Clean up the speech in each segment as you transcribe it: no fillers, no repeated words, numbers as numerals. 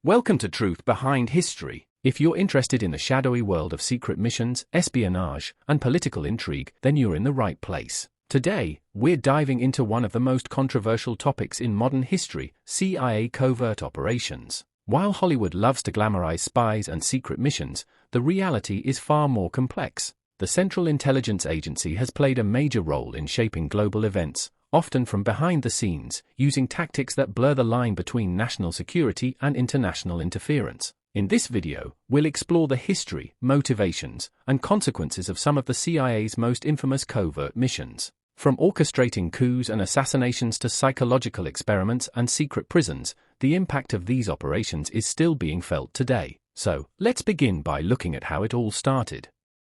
Welcome to Truth Behind History. If you're interested in the shadowy world of secret missions, espionage, and political intrigue, then you're in the right place. Today, we're diving into one of the most controversial topics in modern history: CIA covert operations. While Hollywood loves to glamorize spies and secret missions, the reality is far more complex. The Central Intelligence Agency has played a major role in shaping global events, often from behind the scenes, using tactics that blur the line between national security and international interference. In this video, we'll explore the history, motivations, and consequences of some of the CIA's most infamous covert missions. From orchestrating coups and assassinations to psychological experiments and secret prisons, the impact of these operations is still being felt today. So, let's begin by looking at how it all started.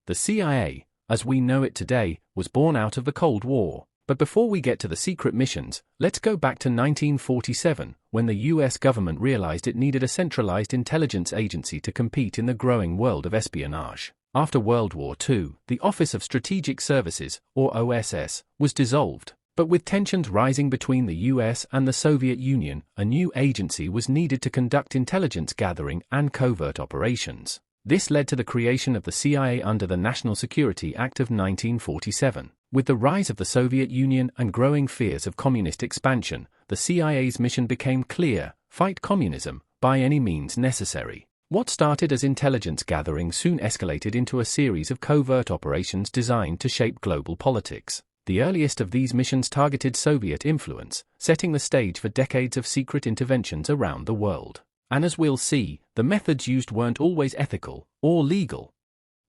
The CIA, as we know it today, was born out of the Cold War. But before we get to the secret missions, let's go back to 1947, when the US government realized it needed a centralized intelligence agency to compete in the growing world of espionage. After World War II, the Office of Strategic Services, or OSS, was dissolved. But with tensions rising between the US and the Soviet Union, a new agency was needed to conduct intelligence gathering and covert operations. This led to the creation of the CIA under the National Security Act of 1947. With the rise of the Soviet Union and growing fears of communist expansion, the CIA's mission became clear: fight communism by any means necessary. What started as intelligence gathering soon escalated into a series of covert operations designed to shape global politics. The earliest of these missions targeted Soviet influence, setting the stage for decades of secret interventions around the world. And as we'll see, the methods used weren't always ethical or legal.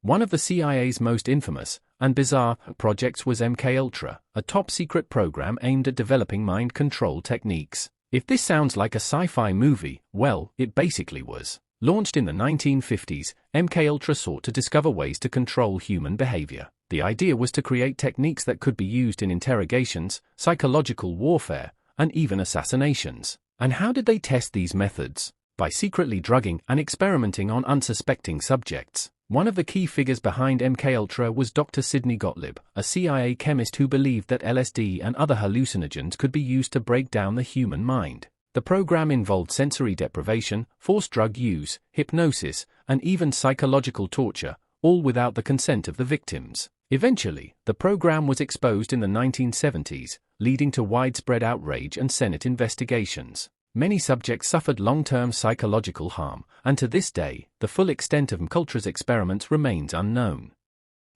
One of the CIA's most infamous and bizarre projects was MKUltra, a top-secret program aimed at developing mind control techniques. If this sounds like a sci-fi movie, well, it basically was. Launched in the 1950s, MKUltra sought to discover ways to control human behavior. The idea was to create techniques that could be used in interrogations, psychological warfare, and even assassinations. And how did they test these methods? By secretly drugging and experimenting on unsuspecting subjects. One of the key figures behind MKUltra was Dr. Sidney Gottlieb, a CIA chemist who believed that LSD and other hallucinogens could be used to break down the human mind. The program involved sensory deprivation, forced drug use, hypnosis, and even psychological torture, all without the consent of the victims. Eventually, the program was exposed in the 1970s, leading to widespread outrage and Senate investigations. Many subjects suffered long-term psychological harm, and to this day, the full extent of MKUltra's experiments remains unknown.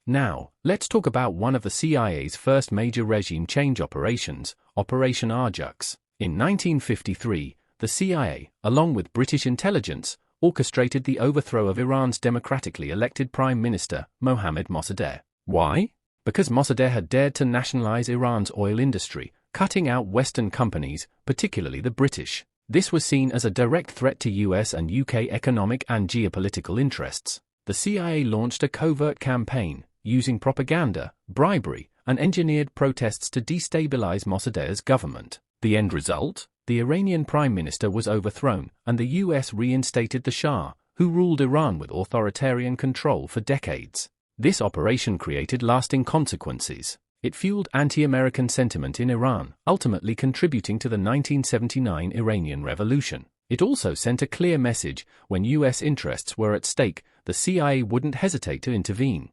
Now, let's talk about one of the CIA's first major regime change operations, Operation Ajax. In 1953, the CIA, along with British intelligence, orchestrated the overthrow of Iran's democratically elected Prime Minister, Mohammad Mossadegh. Why? Because Mossadegh had dared to nationalize Iran's oil industry, cutting out Western companies, particularly the British. This was seen as a direct threat to US and UK economic and geopolitical interests. The CIA launched a covert campaign, using propaganda, bribery, and engineered protests to destabilize Mossadegh's government. The end result? The Iranian Prime Minister was overthrown, and the US reinstated the Shah, who ruled Iran with authoritarian control for decades. This operation created lasting consequences. It fueled anti-American sentiment in Iran, ultimately contributing to the 1979 Iranian Revolution. It also sent a clear message: when US interests were at stake, the CIA wouldn't hesitate to intervene.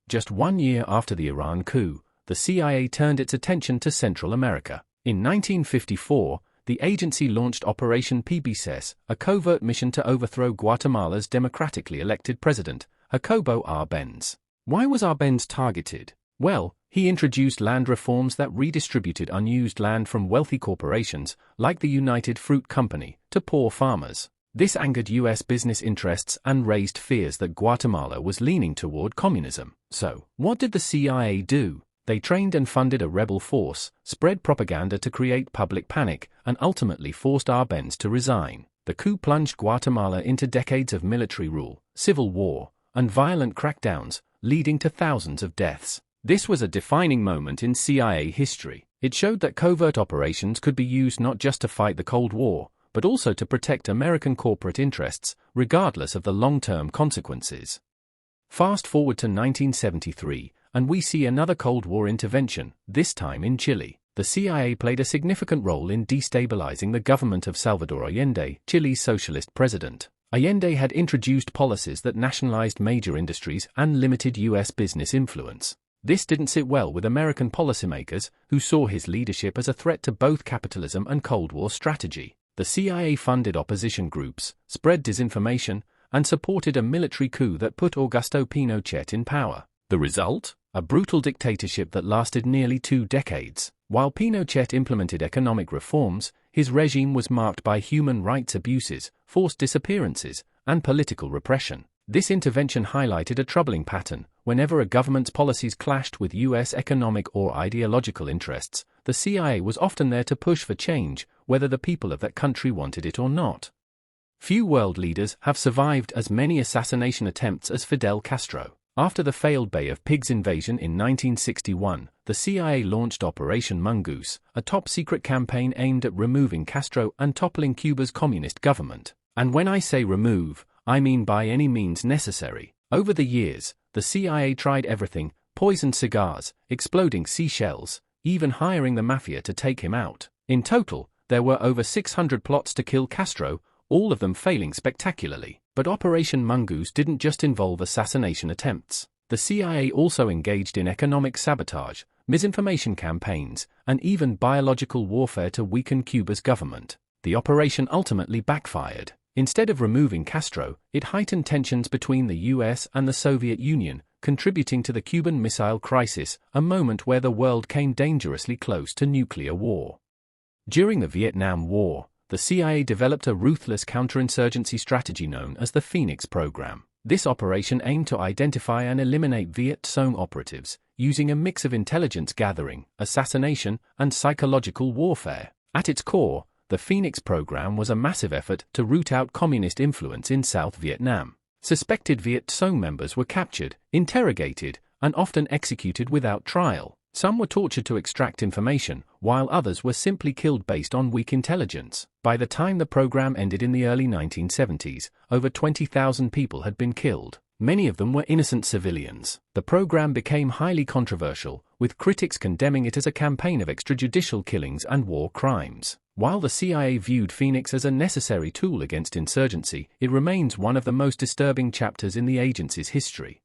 Just 1 year after the Iran coup, the CIA turned its attention to Central America. In 1954, the agency launched Operation PBSUCCESS, a covert mission to overthrow Guatemala's democratically elected president, Jacobo Arbenz. Why was Arbenz targeted? Well, he introduced land reforms that redistributed unused land from wealthy corporations, like the United Fruit Company, to poor farmers. This angered US business interests and raised fears that Guatemala was leaning toward communism. So, what did the CIA do? They trained and funded a rebel force, spread propaganda to create public panic, and ultimately forced Arbenz to resign. The coup plunged Guatemala into decades of military rule, civil war, and violent crackdowns, leading to thousands of deaths. This was a defining moment in CIA history. It showed that covert operations could be used not just to fight the Cold War, but also to protect American corporate interests, regardless of the long-term consequences. Fast forward to 1973, and we see another Cold War intervention, this time in Chile. the CIA played a significant role in destabilizing the government of Salvador Allende, Chile's socialist president. Allende had introduced policies that nationalized major industries and limited U.S. business influence. This didn't sit well with American policymakers, who saw his leadership as a threat to both capitalism and Cold War strategy. The CIA funded opposition groups, spread disinformation, and supported a military coup that put Augusto Pinochet in power. The result? A brutal dictatorship that lasted nearly 2 decades. While Pinochet implemented economic reforms, his regime was marked by human rights abuses, forced disappearances, and political repression. This intervention highlighted a troubling pattern. Whenever a government's policies clashed with U.S. economic or ideological interests, the CIA was often there to push for change, whether the people of that country wanted it or not. Few world leaders have survived as many assassination attempts as Fidel Castro. After the failed Bay of Pigs invasion in 1961, the CIA launched Operation Mongoose, a top-secret campaign aimed at removing Castro and toppling Cuba's communist government. And when I say remove, I mean by any means necessary. Over the years, the CIA tried everything: poisoned cigars, exploding seashells, even hiring the mafia to take him out. In total, there were over 600 plots to kill Castro, all of them failing spectacularly. But Operation Mongoose didn't just involve assassination attempts. The CIA also engaged in economic sabotage, misinformation campaigns, and even biological warfare to weaken Cuba's government. The operation ultimately backfired. Instead of removing Castro, it heightened tensions between the US and the Soviet Union, contributing to the Cuban Missile Crisis, a moment where the world came dangerously close to nuclear war. During the Vietnam War, the CIA developed a ruthless counterinsurgency strategy known as the Phoenix Program. This operation aimed to identify and eliminate Viet Cong operatives, using a mix of intelligence gathering, assassination, and psychological warfare. At its core, the Phoenix Program was a massive effort to root out communist influence in South Vietnam. Suspected Viet Cong members were captured, interrogated, and often executed without trial. Some were tortured to extract information, while others were simply killed based on weak intelligence. By the time the program ended in the early 1970s, over 20,000 people had been killed. Many of them were innocent civilians. The program became highly controversial, with critics condemning it as a campaign of extrajudicial killings and war crimes. While the CIA viewed Phoenix as a necessary tool against insurgency, it remains one of the most disturbing chapters in the agency's history.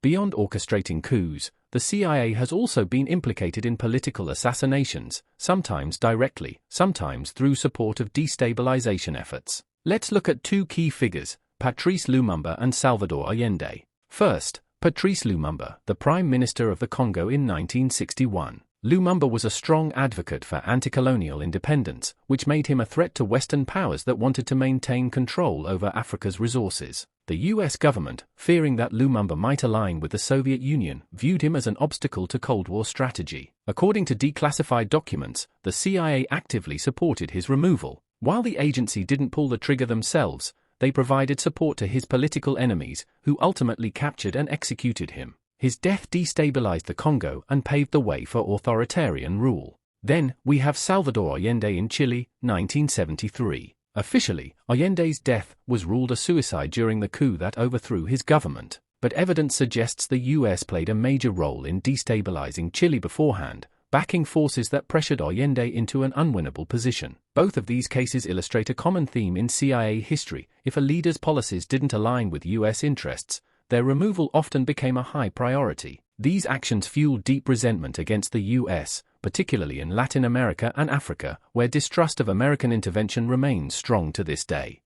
Beyond orchestrating coups, the CIA has also been implicated in political assassinations, sometimes directly, sometimes through support of destabilization efforts. Let's look at 2 key figures, Patrice Lumumba and Salvador Allende. First, Patrice Lumumba, the Prime Minister of the Congo in 1961. Lumumba was a strong advocate for anti-colonial independence, which made him a threat to Western powers that wanted to maintain control over Africa's resources. The US government, fearing that Lumumba might align with the Soviet Union, viewed him as an obstacle to Cold War strategy. According to declassified documents, the CIA actively supported his removal. While the agency didn't pull the trigger themselves, they provided support to his political enemies, who ultimately captured and executed him. His death destabilized the Congo and paved the way for authoritarian rule. Then, we have Salvador Allende in Chile, 1973. Officially, Allende's death was ruled a suicide during the coup that overthrew his government, but evidence suggests the US played a major role in destabilizing Chile beforehand, backing forces that pressured Allende into an unwinnable position. Both of these cases illustrate a common theme in CIA history: if a leader's policies didn't align with US interests, their removal often became a high priority. These actions fueled deep resentment against the US, particularly in Latin America and Africa, where distrust of American intervention remains strong to this day.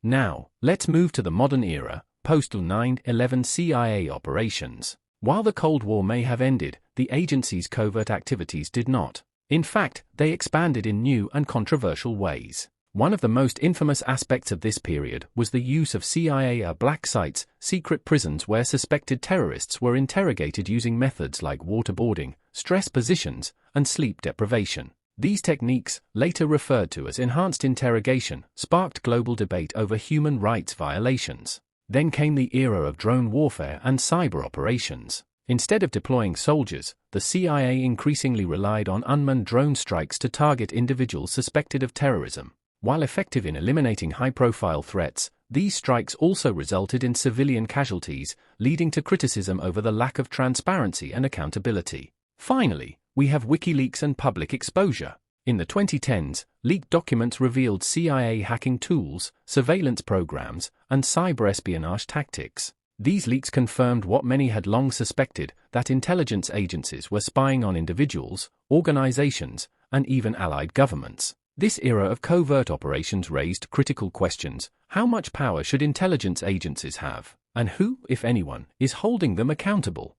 Now, let's move to the modern era, post-9/11 CIA operations. While the Cold War may have ended, the agency's covert activities did not. In fact, they expanded in new and controversial ways. One of the most infamous aspects of this period was the use of CIA black sites, secret prisons where suspected terrorists were interrogated using methods like waterboarding, stress positions, and sleep deprivation. These techniques, later referred to as enhanced interrogation, sparked global debate over human rights violations. Then came the era of drone warfare and cyber operations. Instead of deploying soldiers, the CIA increasingly relied on unmanned drone strikes to target individuals suspected of terrorism. While effective in eliminating high-profile threats, these strikes also resulted in civilian casualties, leading to criticism over the lack of transparency and accountability. Finally, we have WikiLeaks and public exposure. In the 2010s, leaked documents revealed CIA hacking tools, surveillance programs, and cyber espionage tactics. These leaks confirmed what many had long suspected, that intelligence agencies were spying on individuals, organizations, and even allied governments. This era of covert operations raised critical questions. How much power should intelligence agencies have? And who, if anyone, is holding them accountable?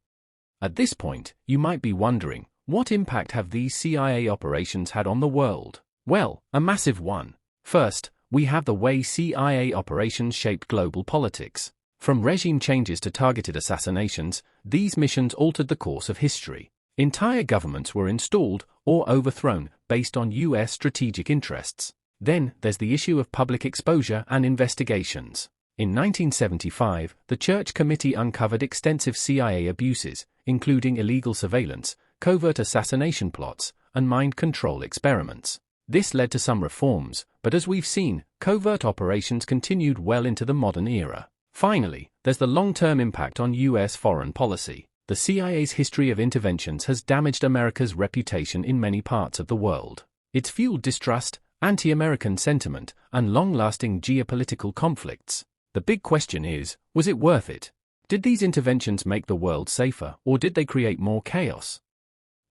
At this point, you might be wondering, what impact have these CIA operations had on the world? Well, a massive one. First, we have the way CIA operations shaped global politics. From regime changes to targeted assassinations, these missions altered the course of history. Entire governments were installed or overthrown based on US strategic interests. Then, there's the issue of public exposure and investigations. In 1975, the Church Committee uncovered extensive CIA abuses, including illegal surveillance, covert assassination plots, and mind control experiments. This led to some reforms, but as we've seen, covert operations continued well into the modern era. Finally, there's the long-term impact on US foreign policy. The CIA's history of interventions has damaged America's reputation in many parts of the world. It's fueled distrust, anti-American sentiment, and long-lasting geopolitical conflicts. The big question is, was it worth it? Did these interventions make the world safer, or did they create more chaos?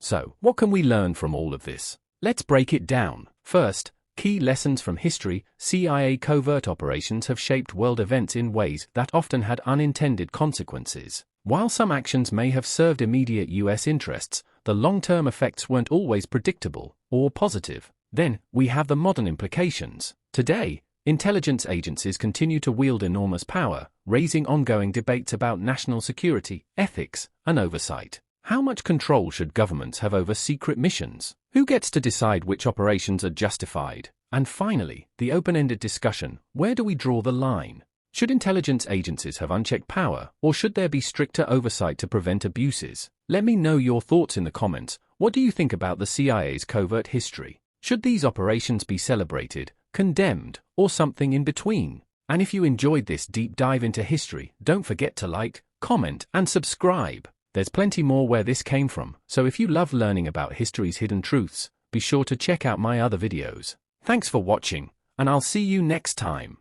So, what can we learn from all of this? Let's break it down. First, key lessons from history. CIA covert operations have shaped world events in ways that often had unintended consequences. While some actions may have served immediate US interests, the long-term effects weren't always predictable or positive. Then, we have the modern implications. Today, intelligence agencies continue to wield enormous power, raising ongoing debates about national security, ethics, and oversight. How much control should governments have over secret missions? Who gets to decide which operations are justified? And finally, the open-ended discussion, where do we draw the line? Should intelligence agencies have unchecked power, or should there be stricter oversight to prevent abuses? Let me know your thoughts in the comments. What do you think about the CIA's covert history? Should these operations be celebrated, condemned, or something in between? And if you enjoyed this deep dive into history, don't forget to like, comment, and subscribe. There's plenty more where this came from, so if you love learning about history's hidden truths, be sure to check out my other videos. Thanks for watching, and I'll see you next time.